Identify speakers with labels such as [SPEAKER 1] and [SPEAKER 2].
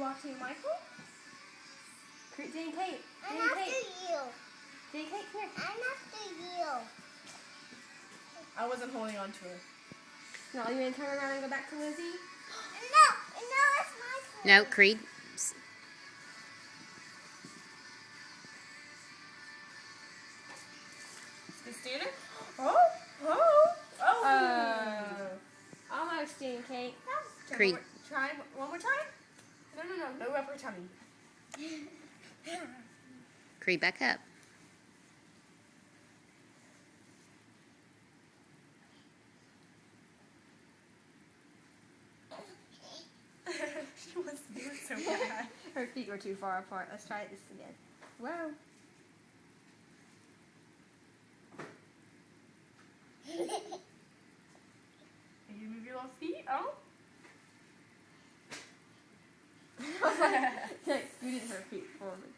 [SPEAKER 1] watching Michael? Jane Kate.
[SPEAKER 2] I'm after you.
[SPEAKER 1] Jane Kate, come here.
[SPEAKER 2] I'm after you.
[SPEAKER 1] I wasn't holding on to her. No, you want to turn around and go back to Lizzie?
[SPEAKER 2] No, it's my turn.
[SPEAKER 3] No, Creed.
[SPEAKER 1] Good student? Almost, Jane Kate.
[SPEAKER 3] Creed.
[SPEAKER 1] Try one more time? No upper tummy.
[SPEAKER 3] Creed, back up.
[SPEAKER 1] She wants to do it so bad. Her feet were too far apart. Let's try this again. Whoa. Can you move your little feet? Oh. You did her feet forward.